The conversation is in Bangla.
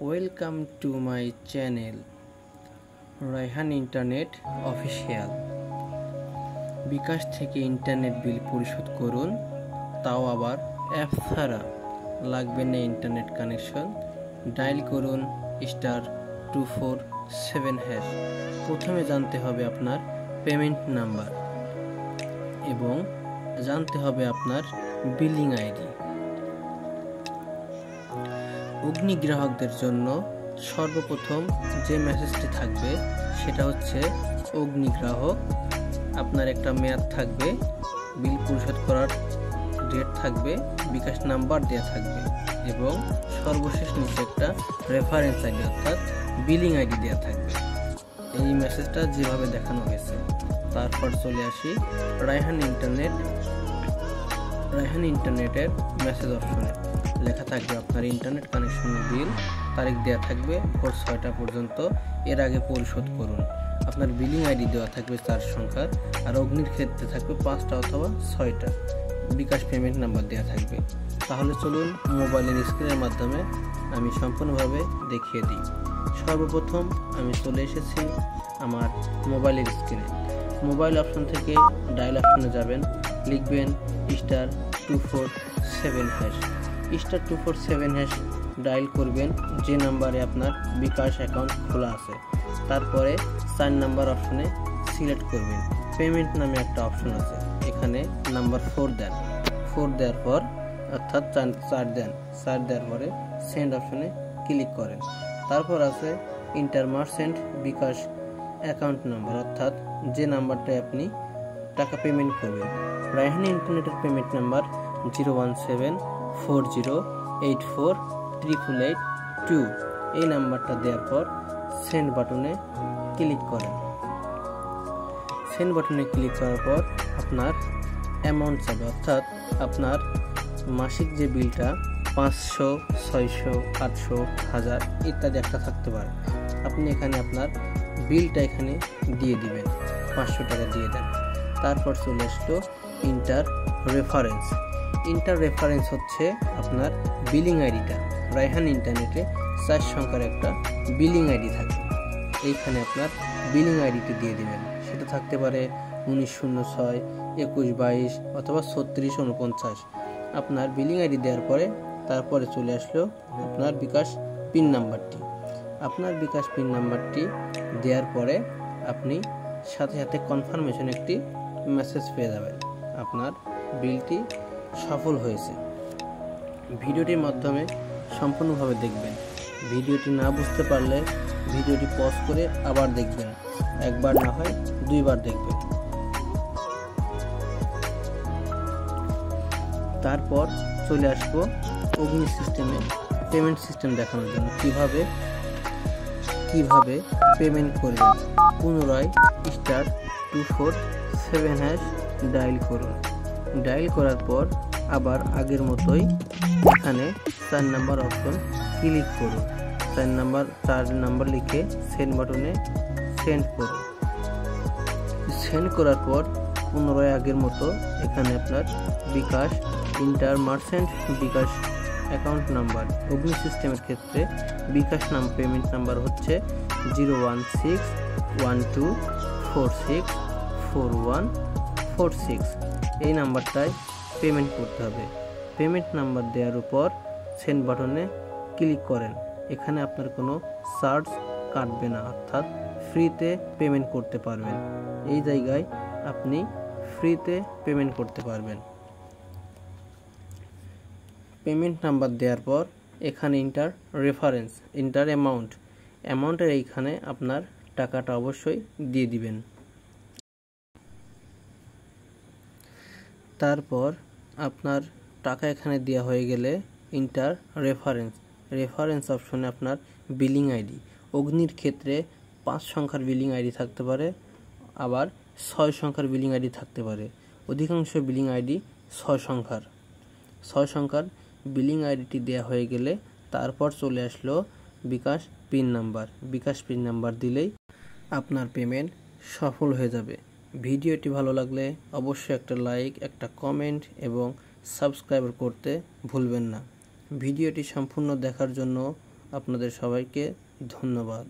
Welcome to my channel Raihan internet official. BKash থেকে ইন্টারনেট বিল পরিশোধ করুন, তাও আবার অ্যাপ ছাড়া। লাগবে না ইন্টারনেট কানেকশন। ডায়াল করুন *247#। প্রথমে জানতে হবে আপনার পেমেন্ট নাম্বার এবং জানতে হবে আপনার বিলিং আইডি। অগ্নি গ্রাহকদের জন্য সর্বপ্রথম যে মেসেজটি থাকবে সেটা হচ্ছে অগ্নি গ্রাহক। আপনার একটা মেয়াদ থাকবে, বিল পরিশোধ করার ডেট থাকবে, বিকাশ নাম্বার দেওয়া থাকবে এবং সর্বশেষ নিচে একটা রেফারেন্স আইডি অর্থাৎ বিলিং আইডি দেওয়া থাকবে। এই মেসেজটা যেভাবে দেখানো হয়েছে। তারপর চলে আসি রায়হান ইন্টারনেটের মেসেজ অপশনে। লেখা থাকবে আপনার ইন্টারনেট কানেকশনের বিল, তারিখ দেওয়া থাকবে ভোর 6টা পর্যন্ত, এর আগে পরিশোধ করুন। আপনার বিলিং আইডি দেওয়া থাকবে 4 সংখ্যার, আর অগ্নির ক্ষেত্রে থাকবে 5টা অথবা 6টা। বিকাশ পেমেন্ট নাম্বার দেওয়া থাকবে। তাহলে চলুন মোবাইলের স্ক্রিনের মাধ্যমে আমি সম্পূর্ণভাবে দেখিয়ে দিই। সর্বপ্রথম আমি চলে এসেছি আমার মোবাইলের স্ক্রিনে। মোবাইল অপশন থেকে ডায়াল অপশনে যাবেন, লিখবেন *247#। *247# ডায়াল করবেন যে নাম্বারে আপনার বিকাশ অ্যাকাউন্ট খোলা আছে। তারপরে 4 নাম্বার অপশনে সিলেক্ট করবেন। পেমেন্ট নামে একটা অপশন আছে, এখানে নাম্বার 4 দেন। 4 দেওয়ার পর অর্থাৎ 4 দেন। 4 দেওয়ার পরে সেন্ড অপশনে ক্লিক করেন। তারপর আছে ইন্টার মার্চেন্ট বিকাশ অ্যাকাউন্ট নাম্বার, অর্থাৎ যে নাম্বারটায় আপনি টাকা পেমেন্ট করবেন। রায়হান ইন্টারনেটের পেমেন্ট নাম্বার 01740848882। এই নাম্বারটা দেওয়ার পর সেন্ড বাটনে ক্লিক করেন। সেন্ড বাটনে ক্লিক করার পর আপনার অ্যামাউন্ট যাবে, অর্থাৎ আপনার মাসিক যে বিলটা 500, 600, 800, 1000 ইত্যাদি একটা থাকতে পারে। আপনি এখানে আপনার বিলটা এখানে দিয়ে দিবেন, 500 টাকা দিয়ে দেন। তারপর চলে আসলো ইন্টার রেফারেন্স হচ্ছে আপনার বিলিং আইডিটা। রায়হান ইন্টারনেটে 4 সংখ্যার একটা বিলিং আইডি থাকে, এইখানে আপনার বিলিং আইডিটি দিয়ে দিবেন। সেটা থাকতে পারে 1906, 2122 অথবা 3649। আপনার বিলিং আইডি দেওয়ার পরে তারপরে চলে আসলো আপনার বিকাশ পিন নাম্বারটি। আপনার বিকাশ পিন নাম্বারটি দেওয়ার পরে আপনি সাথে সাথে কনফার্মেশন একটি মেসেজ পেয়ে যাবেন, আপনার বিলটি সফল হয়েছে। ভিডিওটির মাধ্যমে সম্পূর্ণভাবে দেখবেন। ভিডিওটি না বুঝতে পারলে ভিডিওটি পজ করে আবার দেখবেন, একবার না হয় 2 বার দেখবেন। তারপর চলে আসবো অগ্নি সিস্টেমে পেমেন্ট সিস্টেম দেখানোর জন্য কিভাবে পেমেন্ট করবেন। পুনরায় *247# ডায়াল করুন। ডায়াল করার পর আবার আগের মতোই এখানে 4 নাম্বার অপশন ক্লিক করুন। 4 নাম্বার লিখে সেন্ড বাটনে সেন্ড করুন। সেন্ড করার পর পুনরায় আগের মতো এখানে আপনার বিকাশ ইন্টার মার্চেন্ট বিকাশ অ্যাকাউন্ট নাম্বার। অগ্নি সিস্টেমের ক্ষেত্রে বিকাশ পেমেন্ট নাম্বার হচ্ছে 01612464146। এই নাম্বারটায় পেমেন্ট করতে হবে। পেমেন্ট নাম্বার দেওয়ার উপর সেন্ড বাটনে ক্লিক করেন। এখানে আপনার কোনো চার্জ কাটবে না, অর্থাৎ ফ্রিতে পেমেন্ট করতে পারবেন। এই জায়গায় আপনি ফ্রিতে পেমেন্ট করতে পারবেন। পেমেন্ট নাম্বার দেওয়ার পর এখানে ইন্টার অ্যামাউন্টের এইখানে আপনার টাকাটা অবশ্যই দিয়ে দিবেন। তারপর আপনার টাকা এখানে দেওয়া হয়ে গেলে ইন্টার রেফারেন্স অপশনে আপনার বিলিং আইডি। অগ্নির ক্ষেত্রে 5 সংখ্যার বিলিং আইডি থাকতে পারে, আবার 6 সংখ্যার বিলিং আইডি থাকতে পারে। অধিকাংশ বিলিং আইডি 6 সংখ্যার বিলিং আইডিটি দেওয়া হয়ে গেলে তারপর চলে আসলো বিকাশ পিন নাম্বার দিলেই আপনার পেমেন্ট সফল হয়ে যাবে। ভিডিওটি ভালো লাগলে অবশ্যই একটা লাইক, একটা কমেন্ট এবং সাবস্ক্রাইব করতে ভুলবেন না। ভিডিওটি সম্পূর্ণ দেখার জন্য আপনাদের সবাইকে ধন্যবাদ।